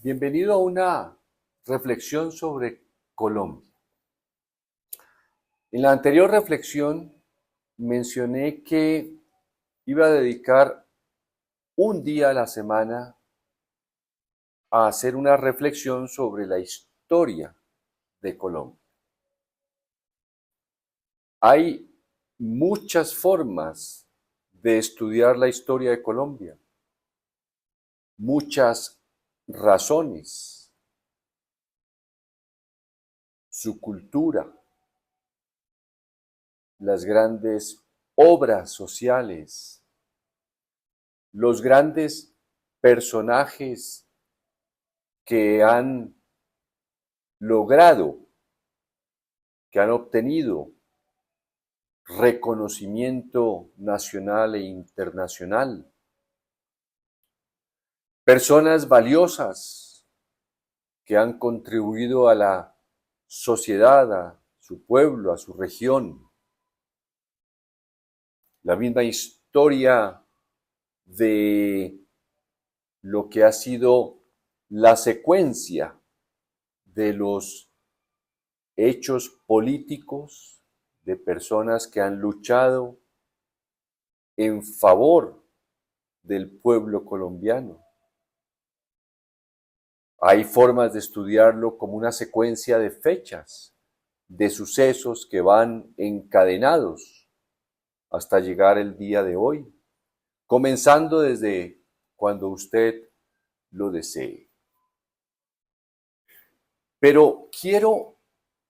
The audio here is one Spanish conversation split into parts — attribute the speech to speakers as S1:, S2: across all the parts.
S1: Bienvenido a una reflexión sobre Colombia. En la anterior reflexión mencioné que iba a dedicar un día a la semana a hacer una reflexión sobre la historia de Colombia. Hay muchas formas de estudiar la historia de Colombia, muchas razones, su cultura, las grandes obras sociales, los grandes personajes que han logrado, que han obtenido reconocimiento nacional e internacional, personas valiosas que han contribuido a la sociedad, a su pueblo, a su región. La misma historia de lo que ha sido la secuencia de los hechos políticos de personas que han luchado en favor del pueblo colombiano. Hay formas de estudiarlo como una secuencia de fechas, de sucesos que van encadenados hasta llegar el día de hoy, comenzando desde cuando usted lo desee. Pero quiero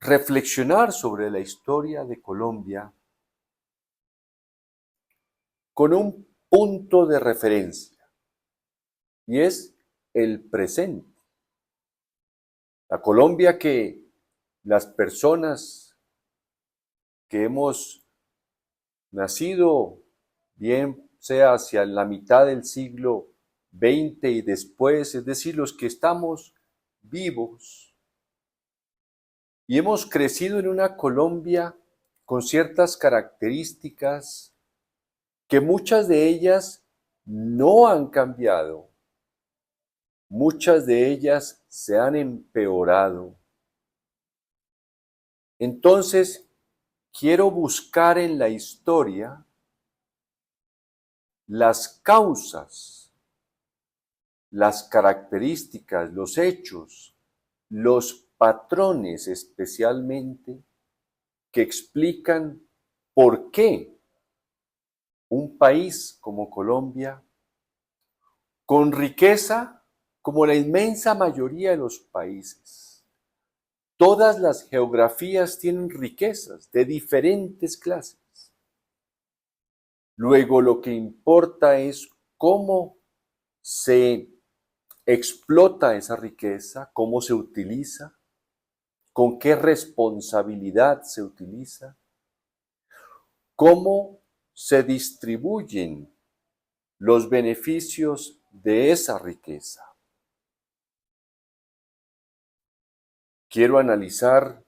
S1: reflexionar sobre la historia de Colombia con un punto de referencia, y es el presente. La Colombia que las personas que hemos nacido, bien sea hacia la mitad del siglo XX y después, es decir, los que estamos vivos y hemos crecido en una Colombia con ciertas características que muchas de ellas no han cambiado, muchas de ellas se han empeorado. Entonces, quiero buscar en la historia las causas, las características, los hechos, los patrones especialmente que explican por qué un país como Colombia, con riqueza como la inmensa mayoría de los países, todas las geografías tienen riquezas de diferentes clases. Luego lo que importa es cómo se explota esa riqueza, cómo se utiliza, con qué responsabilidad se utiliza, cómo se distribuyen los beneficios de esa riqueza. Quiero analizar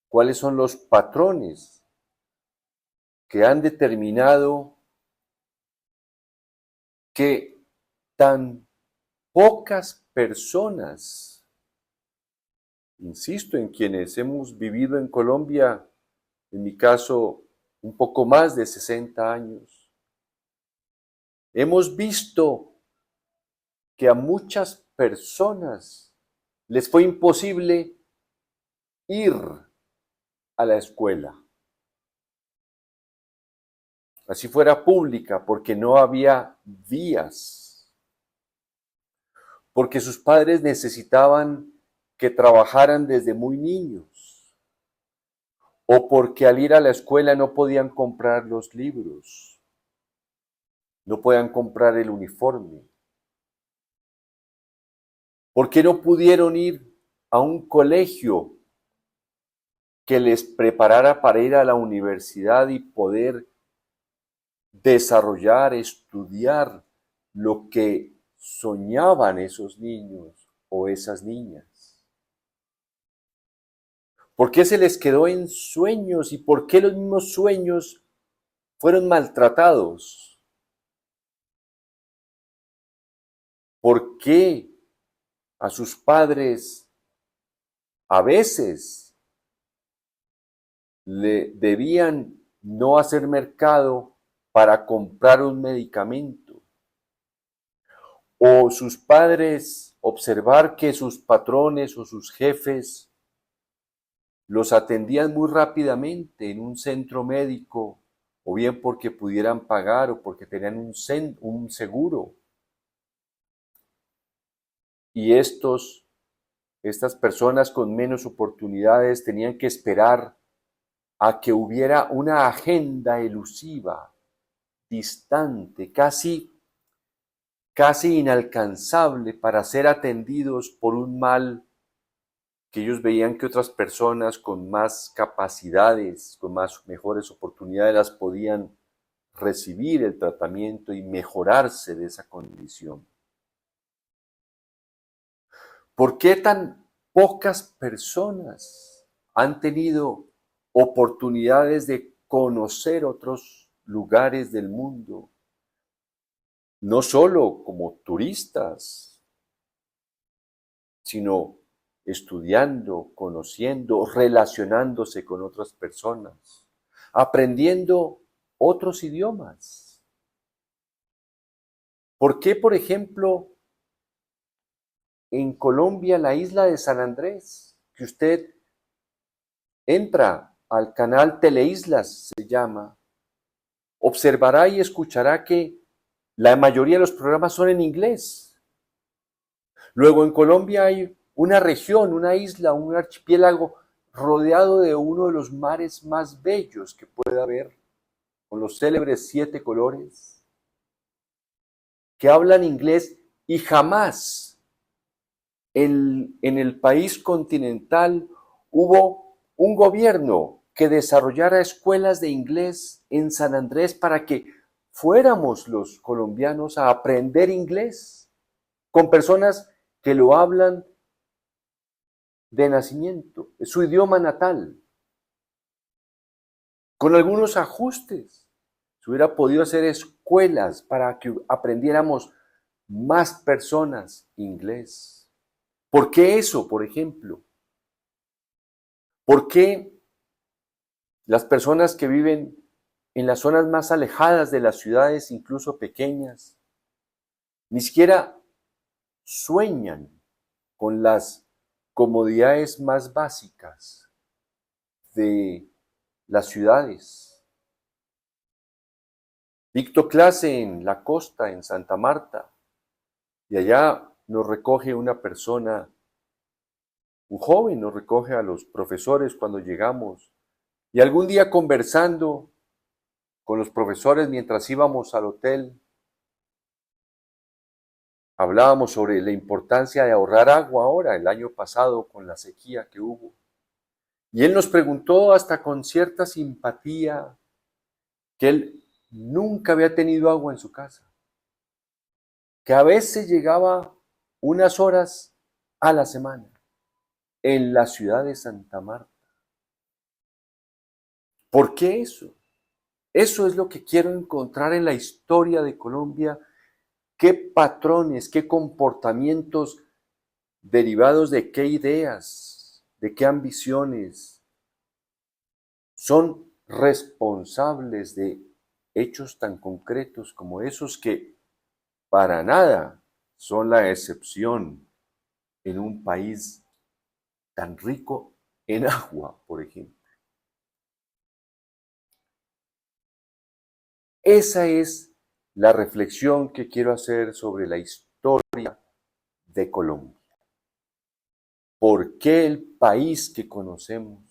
S1: cuáles son los patrones que han determinado que tan pocas personas, insisto, en quienes hemos vivido en Colombia, en mi caso, un poco más de 60 años, hemos visto que a muchas personas les fue imposible ir a la escuela, así fuera pública, porque no había vías, porque sus padres necesitaban que trabajaran desde muy niños, o porque al ir a la escuela no podían comprar los libros, no podían comprar el uniforme, porque no pudieron ir a un colegio que les preparara para ir a la universidad y poder desarrollar, estudiar lo que soñaban esos niños o esas niñas. ¿Por qué se les quedó en sueños y por qué los mismos sueños fueron maltratados? ¿Por qué a sus padres a veces le debían no hacer mercado para comprar un medicamento, o sus padres observar que sus patrones o sus jefes los atendían muy rápidamente en un centro médico, o bien porque pudieran pagar o porque tenían un seguro. Y estas personas con menos oportunidades tenían que esperar a que hubiera una agenda elusiva, distante, casi inalcanzable para ser atendidos por un mal que ellos veían que otras personas con más capacidades, con mejores oportunidades las podían recibir el tratamiento y mejorarse de esa condición. ¿Por qué tan pocas personas han tenido oportunidades de conocer otros lugares del mundo? No solo como turistas, sino estudiando, conociendo, relacionándose con otras personas, aprendiendo otros idiomas. ¿Por qué, por ejemplo, en Colombia, la isla de San Andrés, que usted entra al canal Teleislas, se llama, observará y escuchará que la mayoría de los programas son en inglés? Luego en Colombia hay una región, una isla, un archipiélago rodeado de uno de los mares más bellos que puede haber, con los célebres 7 colores, que hablan inglés, y jamás en el país continental hubo un gobierno que desarrollara escuelas de inglés en San Andrés para que fuéramos los colombianos a aprender inglés con personas que lo hablan de nacimiento, es su idioma natal, con algunos ajustes. Se hubiera podido hacer escuelas para que aprendiéramos más personas inglés. ¿Por qué eso, por ejemplo? ¿Por qué las personas que viven en las zonas más alejadas de las ciudades, incluso pequeñas, ni siquiera sueñan con las comodidades más básicas de las ciudades? Dicto clase en la costa, en Santa Marta, y allá nos recoge una persona, un joven nos recoge a los profesores cuando llegamos, y algún día conversando con los profesores mientras íbamos al hotel, hablábamos sobre la importancia de ahorrar agua ahora, el año pasado con la sequía que hubo. Y él nos preguntó hasta con cierta simpatía que él nunca había tenido agua en su casa, que a veces llegaba unas horas a la semana en la ciudad de Santa Marta. ¿Por qué eso? Eso es lo que quiero encontrar en la historia de Colombia. ¿Qué patrones, qué comportamientos derivados de qué ideas, de qué ambiciones son responsables de hechos tan concretos como esos que para nada son la excepción en un país tan rico en agua, por ejemplo? Esa es la reflexión que quiero hacer sobre la historia de Colombia. ¿Por qué el país que conocemos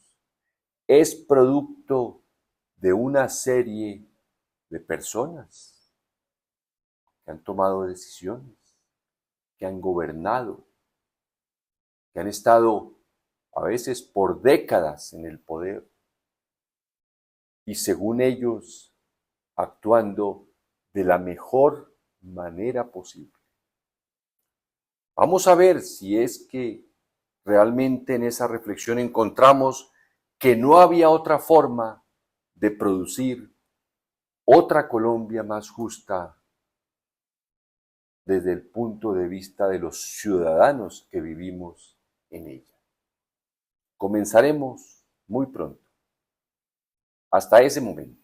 S1: es producto de una serie de personas que han tomado decisiones, que han gobernado, que han estado a veces por décadas en el poder y según ellos actuando de la mejor manera posible? Vamos a ver si es que realmente en esa reflexión encontramos que no había otra forma de producir otra Colombia más justa, desde el punto de vista de los ciudadanos que vivimos en ella. Comenzaremos muy pronto. Hasta ese momento,